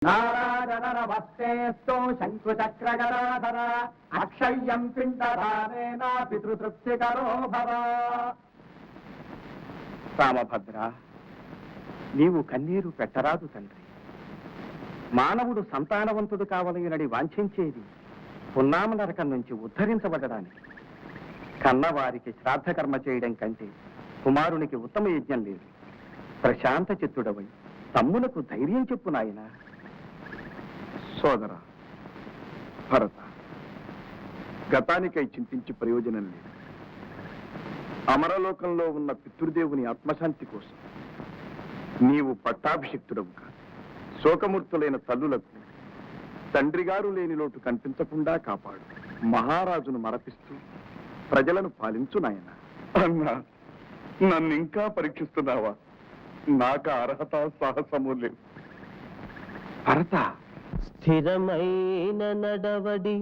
నారాయణవస్తేస్తు శంకుచక్రగదాధర అక్షయ్యం పిండధానేన పితృతృప్తికరో భవ. రామభద్ర, నీవు కన్నీరు పెట్టరాదు తండ్రి. మానవుడు సంతానవంతుడు కావలయునని వాంఛించేది పున్నామ నరకం నుంచి ఉద్ధరించబడడానికి. కన్నవారికి శ్రాద్ధకర్మ చేయడం కంటే కుమారునికి ఉత్తమ యజ్ఞం లేదు. ప్రశాంత చిత్తుడవై తమ్ములకు ధైర్యం చెప్పు నాయనా. సోదర భరత, గతానికై చింతించి ప్రయోజనం లేదు. అమరలోకంలో ఉన్న పితృదేవుని ఆత్మశాంతి కోసం నీవు పట్టాభిషిక్తుడవు కాదు. శోకమూర్తులైన తల్లులకు తండ్రి గారు లేని లోటు కనిపించకుండా కాపాడు. మహారాజును మరపిస్తూ ప్రజలను పాలించు నాయన. అన్నా, నన్ను ఇంకా పరీక్షిస్తున్నావా? నాకు అర్హత సాహసము లేవు. భరత, స్థిరమైన నడవడి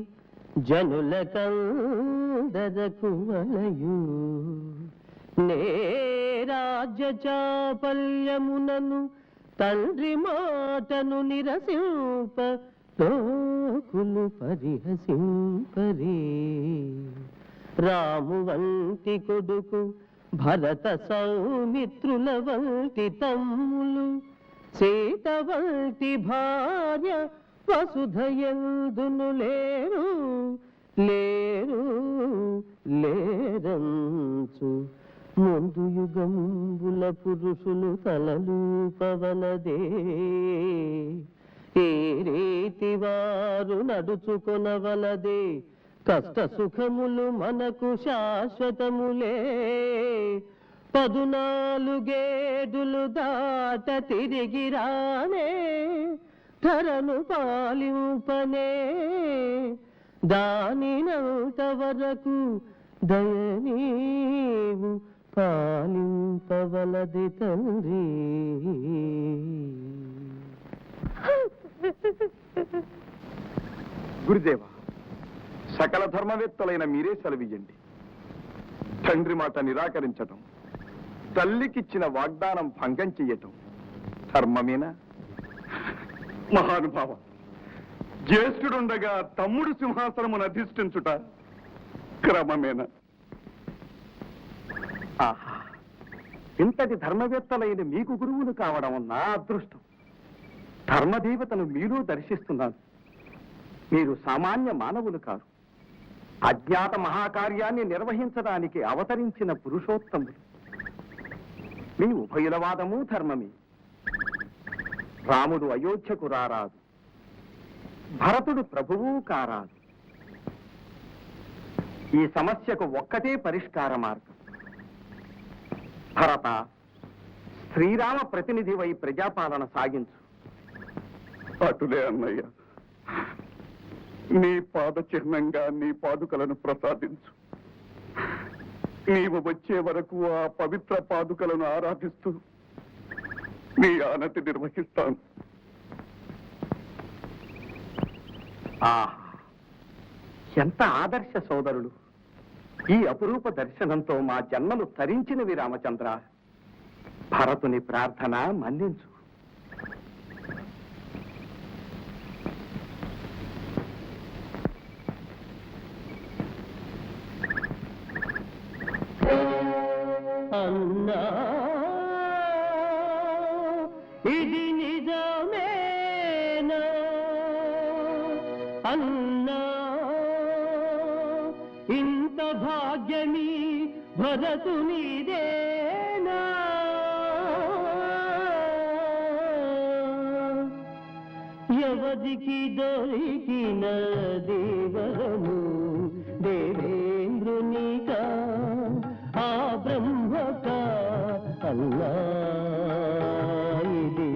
జనుల కందరకు వలయు, నే రాజ్య చాపల్యమునను తండ్రి మాటను నిరసింప లోకులు పరిహసింపరే. రాము వంటి కొడుకు, భరత సౌమిత్రుల వంటి తమ్ములు, సీత వంటి భార్య వసుధయందును లేరు లేరు లేరంచు ముందు యుగంబుల పురుషులు తలలూపవలదే. ఏ రీతి వారు నడుచుకొనవలదే. కష్ట సుఖములు మనకు శాశ్వతములే. 14 దాట తిరిగి రానే, ధరను పాలింపనే. దానినంత వరకు దయనీవు పాలింపవలది తండ్రి. గురుదేవ, సకల ధర్మవేత్తలైన మీరే సెలవియ్యండి. తండ్రి మాట నిరాకరించటం, తల్లికిచ్చిన వాగ్దానం భంగం చెయ్యటం ధర్మమేనా? మహానుభావ, జ్యేష్ఠుడుండగా తమ్ముడు సింహాసనమును అధిష్ఠించుట క్రమమేనా? ఆహా, ఇంతటి ధర్మవేత్తలైన మీకు గురువులు కావడం నా అదృష్టం. ధర్మదేవతను మీలో దర్శిస్తున్నాను. మీరు సామాన్య మానవులు కారు. అజ్ఞాత మహాకార్యాన్ని నిర్వహించడానికి అవతరించిన పురుషోత్తములు. మీ ఉభయుల వాదము ధర్మమే. రాముడు అయోధ్యకు రారాదు, భరతుడు ప్రభువు కారాదు. ఈ సమస్యకు ఒక్కటే పరిష్కార మార్గం. భరత, శ్రీరామ ప్రతినిధివై ప్రజాపాలన సాగించు. అటులే అన్నయ్య, నీ పాద చిహ్నంగా నీ పాదుకలను ప్రసాదించు. నీవు వచ్చే వరకు ఆ పవిత్ర పాదుకలను ఆరాధిస్తూ నీ ఆనతి నిర్వహిస్తాను. ఎంత ఆదర్శ సోదరులు! ఈ అపురూప దర్శనంతో మా జన్మలు తరించినవి. రామచంద్ర, భరతుని ప్రార్థన మన్నించు. అన్నా, ఇది నిజమేనా? అన్నా, ఇంత భాగ్యమీ భరతునిదేనా? ఎవరికి దొరికిన దేవరము దేవేంద్రునికా, ఆ బ్రహ్మక? అన్నా, ఇది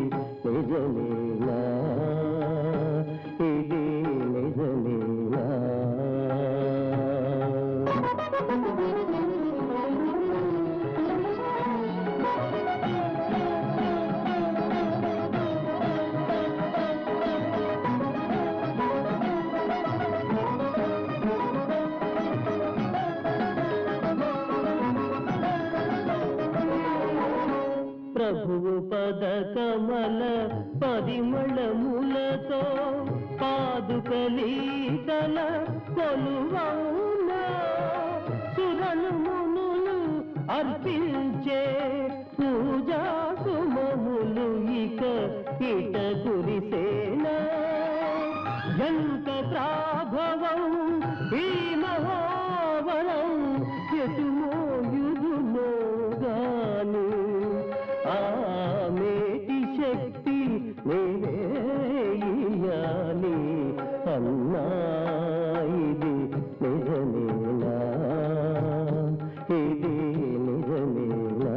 నిజమేనా? ఇది నిజమేనా? ప్రభువు పద కమల పరిమళముల కలితల కొలువౌనా సురలు మునులు అర్పించే పూజా సుమములు ఇక ఇట కురిసేనా ఎంత ప్రాభవం ఈ మహాబలం ఎటు మోయుదునో గాని ఆ మేటి శక్తి నేనేయాలి అన్నా ఇది నిజమేనా ఇది నిజమేనా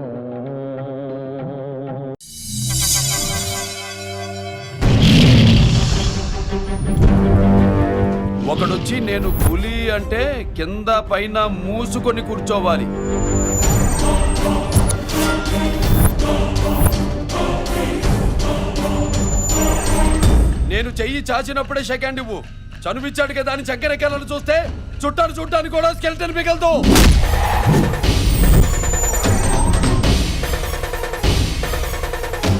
ఒకడొచ్చి నేను పులి అంటే కింద పైన మూసుకొని కూర్చోవాలి. నేను చెయ్యి చాచినప్పుడే సెకండ్ ఇవ్వు. చనువిచ్చాడు కదా అని చక్కెరెక్కాలను చూస్తే చుట్టాను చూడటానికి కూడా స్కెల్టన్ మిగలదు.